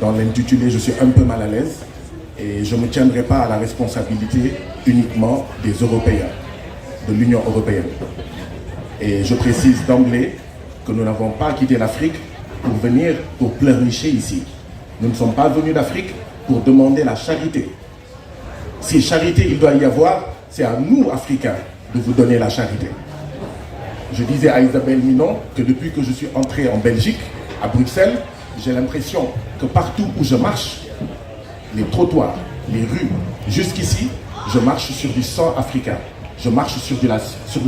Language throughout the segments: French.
dans l'intitulé, je suis un peu mal à l'aise et je ne me tiendrai pas à la responsabilité uniquement des Européens, de l'Union européenne. Et je précise d'emblée que nous n'avons pas quitté l'Afrique pour venir pour pleurnicher ici. Nous ne sommes pas venus d'Afrique pour demander la charité. Si charité il doit y avoir, c'est à nous, Africains, de vous donner la charité. Je disais à Isabelle Minon que depuis que je suis entré en Belgique, à Bruxelles, j'ai l'impression que partout où je marche, les trottoirs, les rues, jusqu'ici, je marche sur du sang africain. Je marche sur de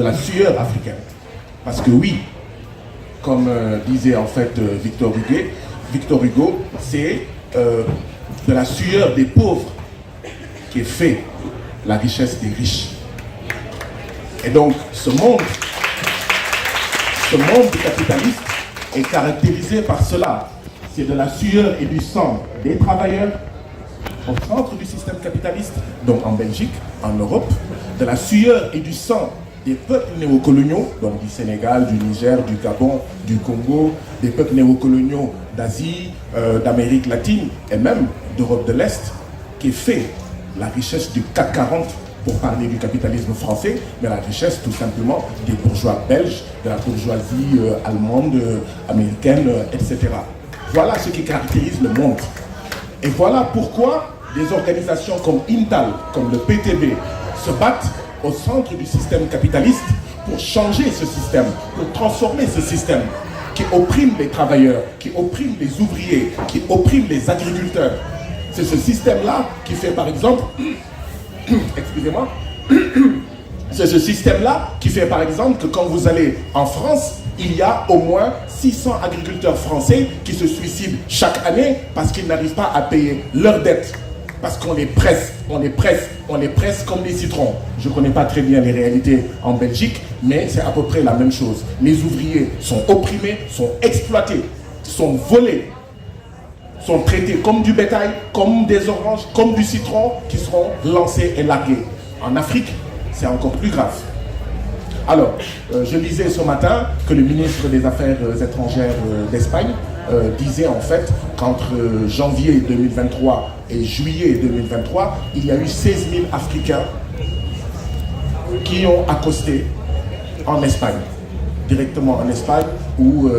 la sueur africaine. Parce que oui, comme disait en fait Victor Hugo, c'est de la sueur des pauvres qui est fait la richesse des riches. Et donc ce monde capitaliste est caractérisé par cela. C'est de la sueur et du sang des travailleurs au centre du système capitaliste, donc en Belgique, en Europe, de la sueur et du sang des peuples néocoloniaux, donc du Sénégal, du Niger, du Gabon, du Congo, des peuples néocoloniaux d'Asie, d'Amérique latine et même d'Europe de l'Est, qui fait la richesse du CAC 40 pour parler du capitalisme français, mais la richesse tout simplement des bourgeois belges, de la bourgeoisie allemande, américaine, etc. Voilà ce qui caractérise le monde. Et voilà pourquoi des organisations comme Intal, comme le PTB, se battent au centre du système capitaliste pour changer ce système, pour transformer ce système qui opprime les travailleurs, qui opprime les ouvriers, qui opprime les agriculteurs. C'est ce système-là qui fait par exemple, excusez-moi, c'est ce système-là qui fait par exemple que quand vous allez en France, il y a au moins 600 agriculteurs français qui se suicident chaque année parce qu'ils n'arrivent pas à payer leurs dettes. Parce qu'on les presse, on les presse comme des citrons. Je ne connais pas très bien les réalités en Belgique, mais c'est à peu près la même chose. Les ouvriers sont opprimés, sont exploités, sont volés, sont traités comme du bétail, comme des oranges, comme du citron, qui seront lancés et largués. En Afrique, c'est encore plus grave. Alors, je lisais ce matin que le ministre des Affaires étrangères d'Espagne disait en fait qu'entre janvier 2023 et juillet 2023, il y a eu 16 000 Africains qui ont accosté en Espagne, directement en Espagne ou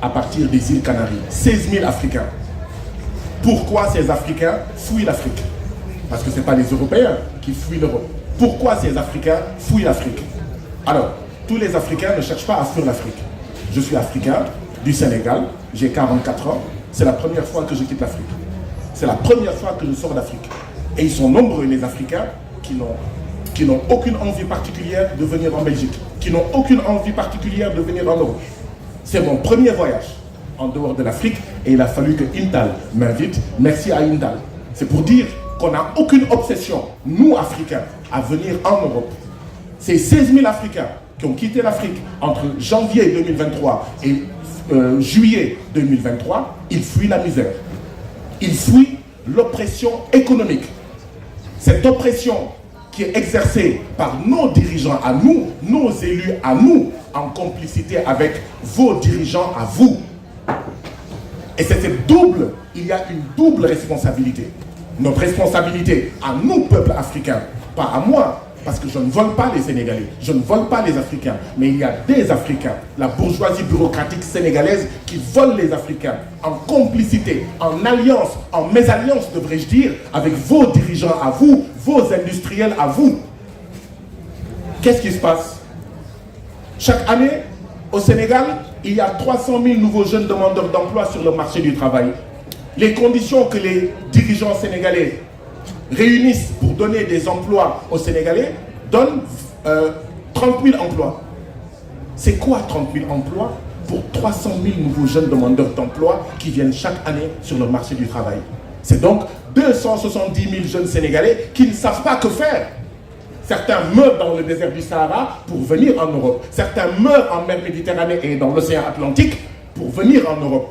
à partir des îles Canaries. 16 000 Africains. Pourquoi ces Africains fuient l'Afrique? Parce que ce n'est pas les Européens qui fuient l'Europe. Pourquoi ces Africains fuient l'Afrique? Alors, tous les Africains ne cherchent pas à fuir l'Afrique. Je suis africain, du Sénégal, j'ai 44 ans, c'est la première fois que je quitte l'Afrique. C'est la première fois que je sors d'Afrique. Et ils sont nombreux, les Africains, qui n'ont aucune envie particulière de venir en Belgique, qui n'ont aucune envie particulière de venir en Europe. C'est mon premier voyage en dehors de l'Afrique et il a fallu que Intal m'invite. Merci à Intal. C'est pour dire qu'on n'a aucune obsession, nous Africains, à venir en Europe. Ces 16 000 Africains qui ont quitté l'Afrique entre janvier 2023 et juillet 2023, ils fuient la misère. Ils fuient l'oppression économique. Cette oppression qui est exercée par nos dirigeants à nous, nos élus à nous, en complicité avec vos dirigeants à vous. Et c'est cette double, il y a une double responsabilité. Notre responsabilité à nous, peuple africain, pas à moi, parce que je ne vole pas les Sénégalais, je ne vole pas les Africains, mais il y a des Africains, la bourgeoisie bureaucratique sénégalaise qui vole les Africains en complicité, en alliance, en mésalliance, devrais-je dire, avec vos dirigeants à vous, vos industriels à vous. Qu'est-ce qui se passe? Chaque année, au Sénégal, il y a 300 000 nouveaux jeunes demandeurs d'emploi sur le marché du travail. Les conditions que les dirigeants sénégalais réunissent pour donner des emplois aux Sénégalais donnent 30 000 emplois. C'est quoi 30 000 emplois pour 300 000 nouveaux jeunes demandeurs d'emploi qui viennent chaque année sur le marché du travail? C'est donc 270 000 jeunes Sénégalais qui ne savent pas que faire. Certains meurent dans le désert du Sahara pour venir en Europe. Certains meurent en mer Méditerranée et dans l'océan Atlantique pour venir en Europe.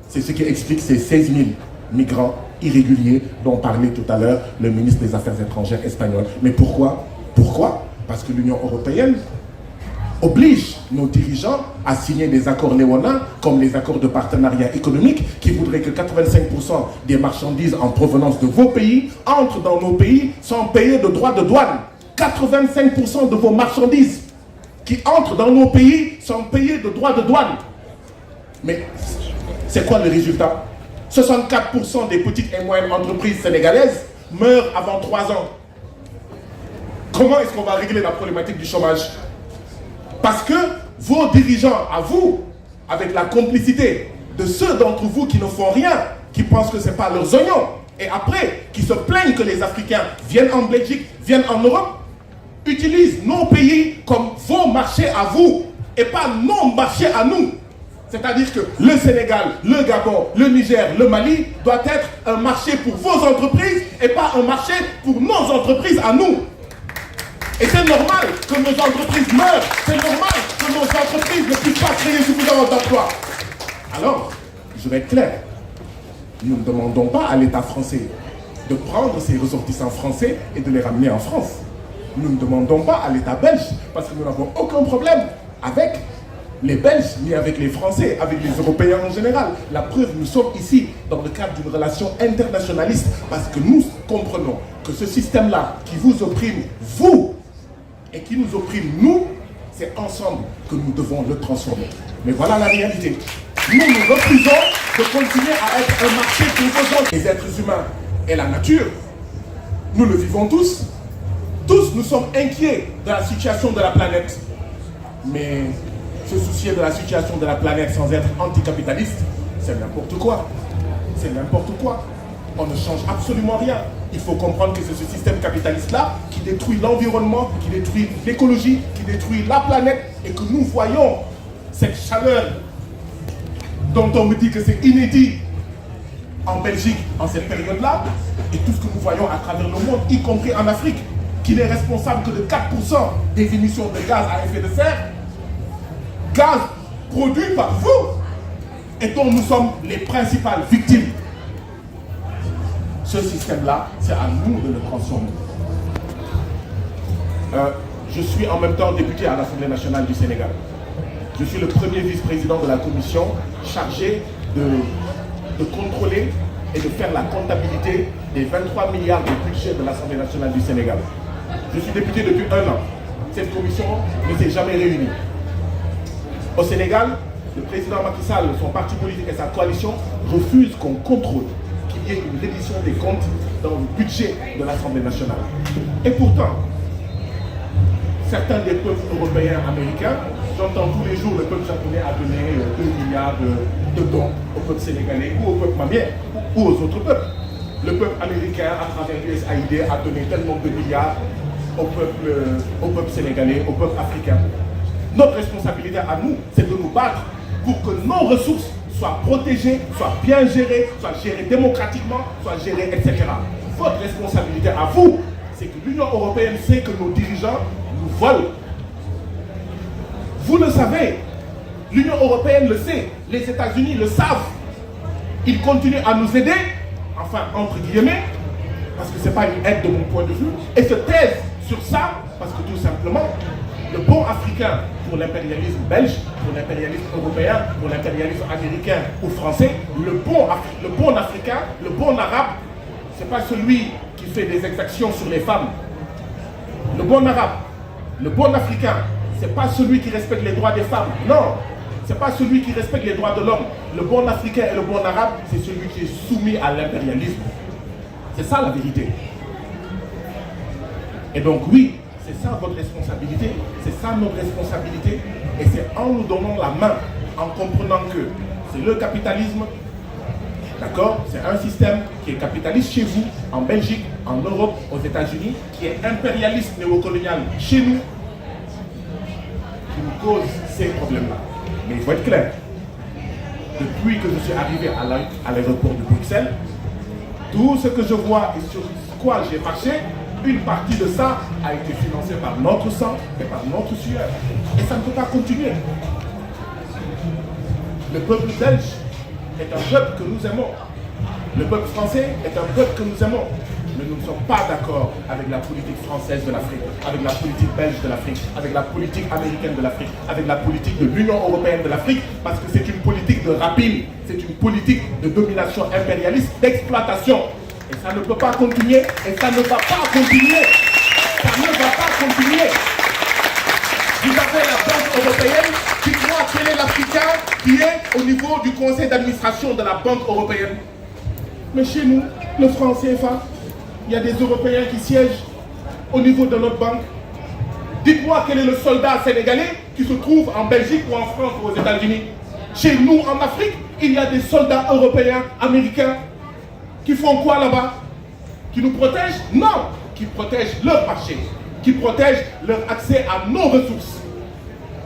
C'est ce qui explique ces 16 000 migrants irréguliers dont parlait tout à l'heure le ministre des Affaires étrangères espagnol. Mais pourquoi? Pourquoi? Parce que l'Union européenne oblige nos dirigeants à signer des accords léonins, comme les accords de partenariat économique, qui voudraient que 85% des marchandises en provenance de vos pays entrent dans nos pays sans payer de droits de douane. 85% de vos marchandises qui entrent dans nos pays sans payer de droits de douane. Mais c'est quoi le résultat? 64% des petites et moyennes entreprises sénégalaises meurent avant 3 ans. Comment est-ce qu'on va régler la problématique du chômage? Parce que vos dirigeants, à vous, avec la complicité de ceux d'entre vous qui ne font rien, qui pensent que ce n'est pas leurs oignons, et après, qui se plaignent que les Africains viennent en Belgique, viennent en Europe, utilisent nos pays comme vos marchés à vous, et pas nos marchés à nous. C'est-à-dire que le Sénégal, le Gabon, le Niger, le Mali doit être un marché pour vos entreprises et pas un marché pour nos entreprises à nous. Et c'est normal que nos entreprises meurent. C'est normal que nos entreprises ne puissent pas créer suffisamment d'emplois. Alors, je vais être clair. Nous ne demandons pas à l'État français de prendre ses ressortissants français et de les ramener en France. Nous ne demandons pas à l'État belge, parce que nous n'avons aucun problème avec les Belges, ni avec les Français, avec les Européens en général. La preuve, nous sommes ici dans le cadre d'une relation internationaliste, parce que nous comprenons que ce système-là, qui vous opprime, vous, et qui nous opprime, nous, c'est ensemble que nous devons le transformer. Mais voilà la réalité. Nous refusons de continuer à être un marché pour vos autres. Les êtres humains et la nature, nous le vivons tous. Tous, nous sommes inquiets de la situation de la planète. Mais se soucier de la situation de la planète sans être anticapitaliste, c'est n'importe quoi. C'est n'importe quoi. On ne change absolument rien. Il faut comprendre que c'est ce système capitaliste-là qui détruit l'environnement, qui détruit l'écologie, qui détruit la planète, et que nous voyons cette chaleur dont on me dit que c'est inédit en Belgique en cette période-là, et tout ce que nous voyons à travers le monde, y compris en Afrique, qui n'est responsable que de 4% des émissions de gaz à effet de serre, gaz produit par vous, et dont nous sommes les principales victimes. Ce système-là, c'est à nous de le transformer. Je suis en même temps député à l'Assemblée nationale du Sénégal. Je suis le premier vice-président de la commission chargé de contrôler et de faire la comptabilité des 23 milliards de budget de l'Assemblée nationale du Sénégal. Je suis député depuis 1 an. Cette commission ne s'est jamais réunie. Au Sénégal, le président Macky Sall, son parti politique et sa coalition refusent qu'on contrôle qu'il y ait une reddition des comptes dans le budget de l'Assemblée nationale. Et pourtant, certains des peuples européens, américains, j'entends tous les jours le peuple japonais a donné 2 milliards de dons au peuple sénégalais ou au peuple mamien ou aux autres peuples. Le peuple américain, à travers l'USAID, a donné tellement de milliards au peuple sénégalais, au peuple africain. Notre responsabilité à nous, c'est de nous battre pour que nos ressources soient protégées, soient bien gérées, soient gérées démocratiquement, soient gérées, etc. Votre responsabilité à vous, c'est que l'Union européenne sait que nos dirigeants nous volent. Vous le savez, l'Union européenne le sait, les États-Unis le savent. Ils continuent à nous aider, enfin entre guillemets, parce que ce n'est pas une aide de mon point de vue, et se taisent sur ça, parce que tout simplement, le bon africain pour l'impérialisme belge, pour l'impérialisme européen, pour l'impérialisme américain ou français, le bon africain, le bon arabe, ce n'est pas celui qui fait des exactions sur les femmes. Le bon arabe, le bon africain, ce n'est pas celui qui respecte les droits des femmes. Non, ce n'est pas celui qui respecte les droits de l'homme. Le bon africain et le bon arabe, c'est celui qui est soumis à l'impérialisme. C'est ça la vérité. Et donc oui, c'est ça votre responsabilité, c'est ça notre responsabilité, et c'est en nous donnant la main, en comprenant que c'est le capitalisme, d'accord? C'est un système qui est capitaliste chez vous, en Belgique, en Europe, aux États-Unis, qui est impérialiste néocolonial chez nous, qui nous cause ces problèmes-là. Mais il faut être clair, depuis que je suis arrivé à l'aéroport de Bruxelles, tout ce que je vois et sur quoi j'ai marché, une partie de ça a été financée par notre sang et par notre sueur. Et ça ne peut pas continuer. Le peuple belge est un peuple que nous aimons. Le peuple français est un peuple que nous aimons. Mais nous ne sommes pas d'accord avec la politique française de l'Afrique, avec la politique belge de l'Afrique, avec la politique américaine de l'Afrique, avec la politique de l'Union européenne de l'Afrique, parce que c'est une politique de rapine, c'est une politique de domination impérialiste, d'exploitation. Et ça ne peut pas continuer, et ça ne va pas continuer. Ça ne va pas continuer. Vous avez la Banque européenne, dites-moi quel est l'Africain qui est au niveau du conseil d'administration de la Banque européenne. Mais chez nous, le franc CFA, il y a des Européens qui siègent au niveau de notre banque. Dites-moi quel est le soldat sénégalais qui se trouve en Belgique ou en France ou aux États-Unis. Chez nous, en Afrique, il y a des soldats européens, américains, qui font quoi là-bas? Qui nous protègent? Non! Qui protègent leur marché, qui protègent leur accès à nos ressources.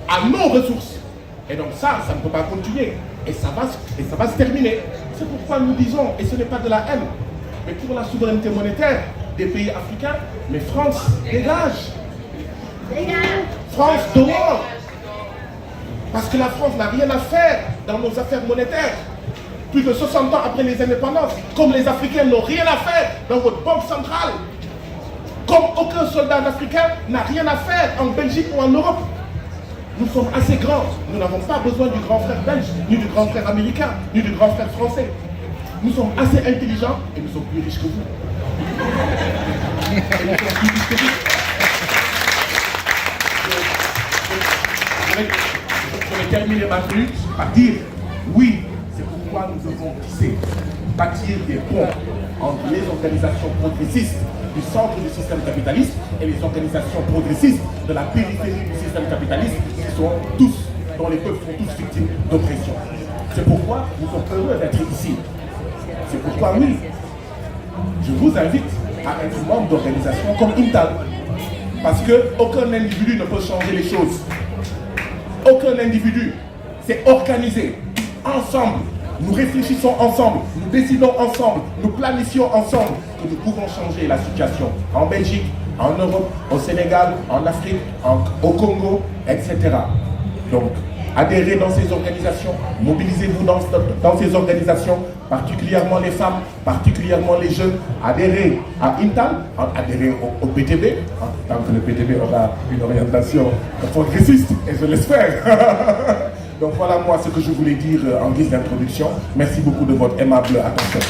À nos ressources. Et donc ça ne peut pas continuer. Et ça va se terminer. C'est pourquoi nous disons, et ce n'est pas de la haine, mais pour la souveraineté monétaire des pays africains, mais France, dégage. France, dehors. Parce que la France n'a rien à faire dans nos affaires monétaires. Plus de 60 ans après les indépendances, comme les Africains n'ont rien à faire dans votre banque centrale. Comme aucun soldat africain n'a rien à faire en Belgique ou en Europe. Nous sommes assez grands. Nous n'avons pas besoin du grand frère belge, ni du grand frère américain, ni du grand frère français. Nous sommes assez intelligents et nous sommes plus riches que vous. Et nous sommes plus riches que vous. Je vais terminer ma minute par dire oui, c'est pourquoi nous devons tisser, bâtir des ponts entre les organisations progressistes du centre du système capitaliste et les organisations progressistes de la périphérie du système capitaliste dont les peuples sont tous victimes d'oppression. C'est pourquoi nous sommes heureux d'être ici. C'est pourquoi oui, je vous invite à être membre d'organisations comme Intal. Parce qu'aucun individu ne peut changer les choses. Aucun individu. C'est organisé. Ensemble. Nous réfléchissons ensemble. Nous décidons ensemble. Nous planifions ensemble que nous pouvons changer la situation. En Belgique, en Europe, au Sénégal, en Afrique, au Congo, etc. Donc, adhérez dans ces organisations. Mobilisez-vous dans ces organisations. Particulièrement les femmes, particulièrement les jeunes. Adhérez à Intal, adhérez au PTB, tant que le PTB aura une orientation progressiste, et je l'espère. Donc voilà moi ce que je voulais dire en guise d'introduction. Merci beaucoup de votre aimable attention.